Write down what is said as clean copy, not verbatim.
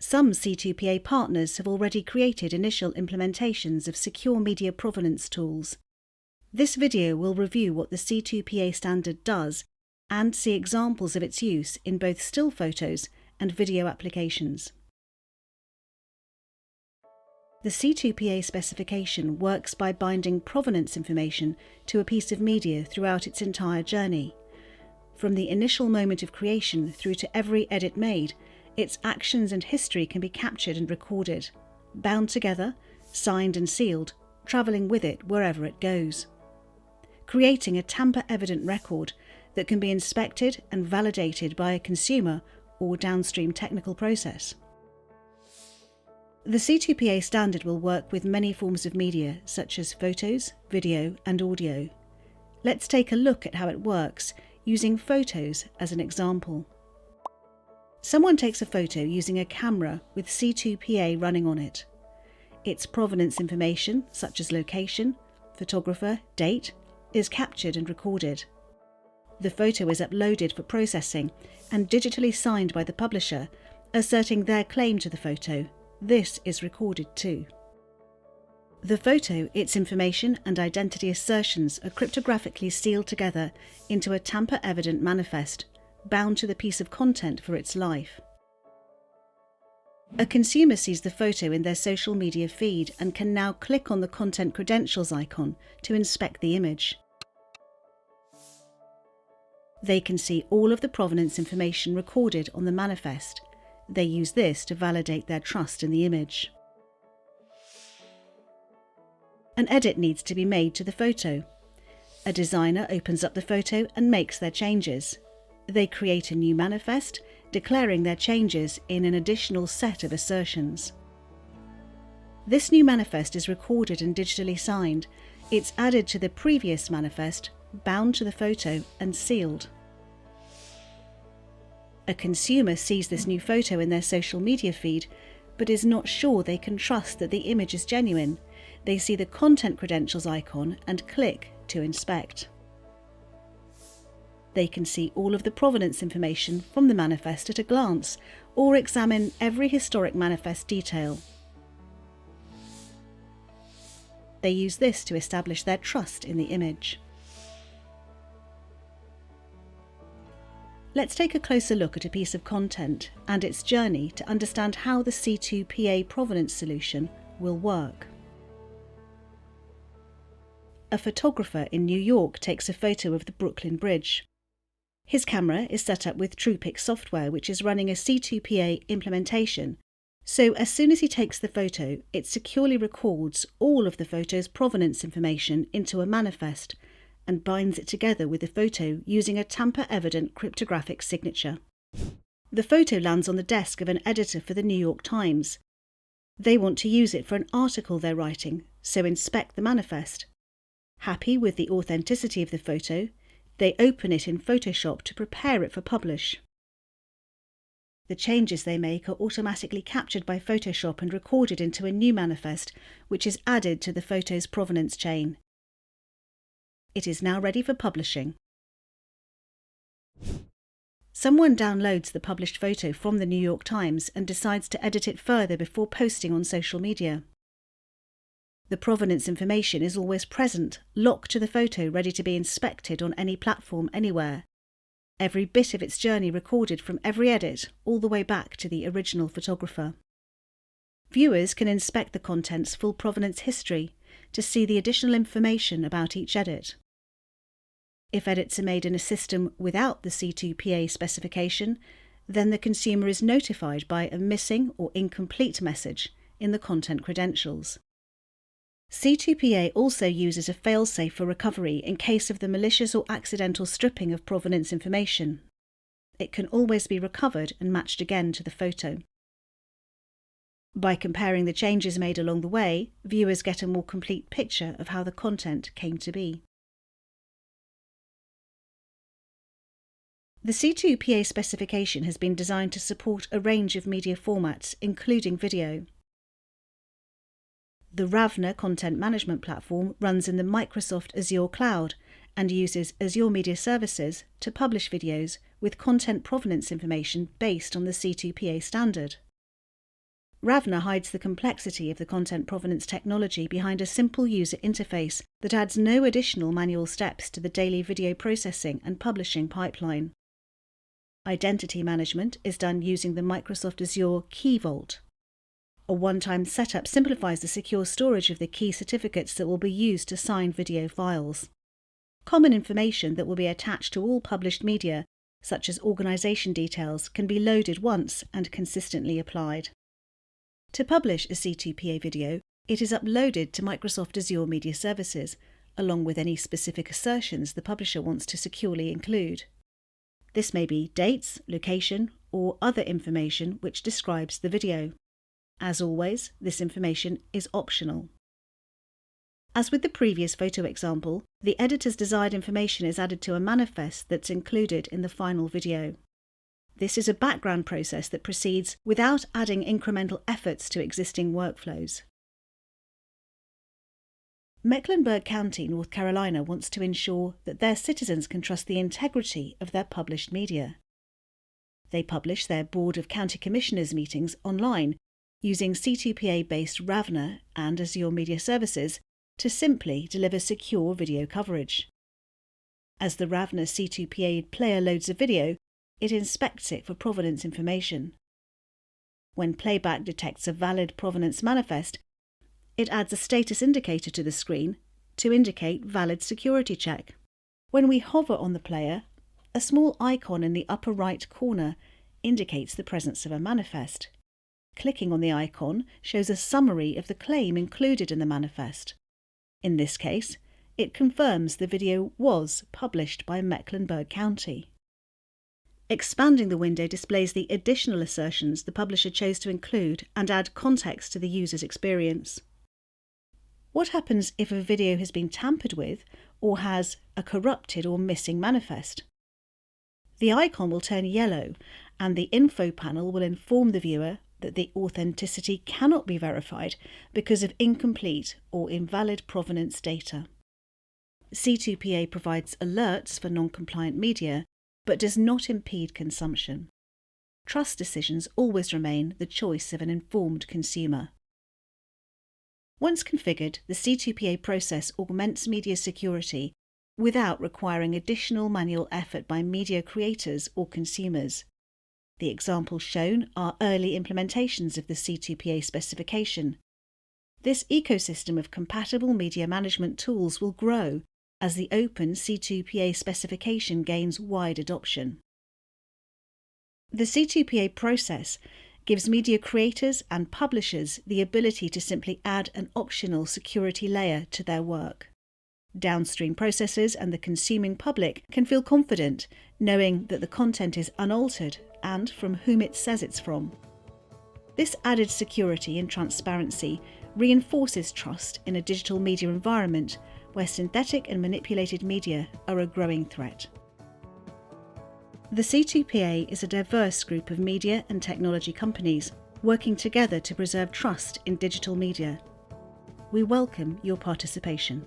Some C2PA partners have already created initial implementations of secure media provenance tools. This video will review what the C2PA standard does and see examples of its use in both still photos and video applications. The C2PA specification works by binding provenance information to a piece of media throughout its entire journey. From the initial moment of creation through to every edit made, its actions and history can be captured and recorded, bound together, signed and sealed, travelling with it wherever it goes, creating a tamper-evident record that can be inspected and validated by a consumer or downstream technical process. The C2PA standard will work with many forms of media such as photos, video and audio. Let's take a look at how it works using photos as an example. Someone takes a photo using a camera with C2PA running on it. Its provenance information, such as location, photographer, date, is captured and recorded. The photo is uploaded for processing and digitally signed by the publisher, asserting their claim to the photo. This is recorded too. The photo, its information and identity assertions are cryptographically sealed together into a tamper-evident manifest, bound to the piece of content for its life. A consumer sees the photo in their social media feed and can now click on the Content Credentials icon to inspect the image. They can see all of the provenance information recorded on the manifest. They use this to validate their trust in the image. An edit needs to be made to the photo. A designer opens up the photo and makes their changes. They create a new manifest, declaring their changes in an additional set of assertions. This new manifest is recorded and digitally signed. It's added to the previous manifest, bound to the photo and sealed. A consumer sees this new photo in their social media feed, but is not sure they can trust that the image is genuine. They see the Content Credentials icon and click to inspect. They can see all of the provenance information from the manifest at a glance, or examine every historic manifest detail. They use this to establish their trust in the image. Let's take a closer look at a piece of content and its journey to understand how the C2PA provenance solution will work. A photographer in New York takes a photo of the Brooklyn Bridge. His camera is set up with Truepic software, which is running a C2PA implementation, so as soon as he takes the photo, it securely records all of the photo's provenance information into a manifest and binds it together with the photo using a tamper-evident cryptographic signature. The photo lands on the desk of an editor for the New York Times. They want to use it for an article they're writing, so inspect the manifest. Happy with the authenticity of the photo, they open it in Photoshop to prepare it for publish. The changes they make are automatically captured by Photoshop and recorded into a new manifest, which is added to the photo's provenance chain. It is now ready for publishing. Someone downloads the published photo from the New York Times and decides to edit it further before posting on social media. The provenance information is always present, locked to the photo, ready to be inspected on any platform anywhere. Every bit of its journey recorded from every edit, all the way back to the original photographer. Viewers can inspect the content's full provenance history to see the additional information about each edit. If edits are made in a system without the C2PA specification, then the consumer is notified by a missing or incomplete message in the content credentials. C2PA also uses a failsafe for recovery in case of the malicious or accidental stripping of provenance information. It can always be recovered and matched again to the photo. By comparing the changes made along the way, viewers get a more complete picture of how the content came to be. The C2PA specification has been designed to support a range of media formats, including video. The Ravnur content management platform runs in the Microsoft Azure cloud and uses Azure Media Services to publish videos with content provenance information based on the C2PA standard. Ravnur hides the complexity of the content provenance technology behind a simple user interface that adds no additional manual steps to the daily video processing and publishing pipeline. Identity management is done using the Microsoft Azure Key Vault. A one-time setup simplifies the secure storage of the key certificates that will be used to sign video files. Common information that will be attached to all published media, such as organisation details, can be loaded once and consistently applied. To publish a C2PA video, it is uploaded to Microsoft Azure Media Services, along with any specific assertions the publisher wants to securely include. This may be dates, location, or other information which describes the video. As always, this information is optional. As with the previous photo example, the editor's desired information is added to a manifest that's included in the final video. This is a background process that proceeds without adding incremental efforts to existing workflows. Mecklenburg County, North Carolina wants to ensure that their citizens can trust the integrity of their published media. They publish their Board of County Commissioners meetings online using C2PA-based Ravnur and Azure Media Services to simply deliver secure video coverage. As the Ravnur C2PA player loads a video, it inspects it for provenance information. When playback detects a valid provenance manifest, it adds a status indicator to the screen to indicate valid security check. When we hover on the player, a small icon in the upper right corner indicates the presence of a manifest. Clicking on the icon shows a summary of the claim included in the manifest. In this case, it confirms the video was published by Mecklenburg County. Expanding the window displays the additional assertions the publisher chose to include and add context to the user's experience. What happens if a video has been tampered with or has a corrupted or missing manifest? The icon will turn yellow and the info panel will inform the viewer that the authenticity cannot be verified because of incomplete or invalid provenance data. C2PA provides alerts for non-compliant media, but does not impede consumption. Trust decisions always remain the choice of an informed consumer. Once configured, the C2PA process augments media security without requiring additional manual effort by media creators or consumers. The examples shown are early implementations of the C2PA specification. This ecosystem of compatible media management tools will grow as the open C2PA specification gains wide adoption. The C2PA process gives media creators and publishers the ability to simply add an optional security layer to their work. Downstream processors and the consuming public can feel confident knowing that the content is unaltered and from whom it says it's from. This added security and transparency reinforces trust in a digital media environment where synthetic and manipulated media are a growing threat. The C2PA is a diverse group of media and technology companies working together to preserve trust in digital media. We welcome your participation.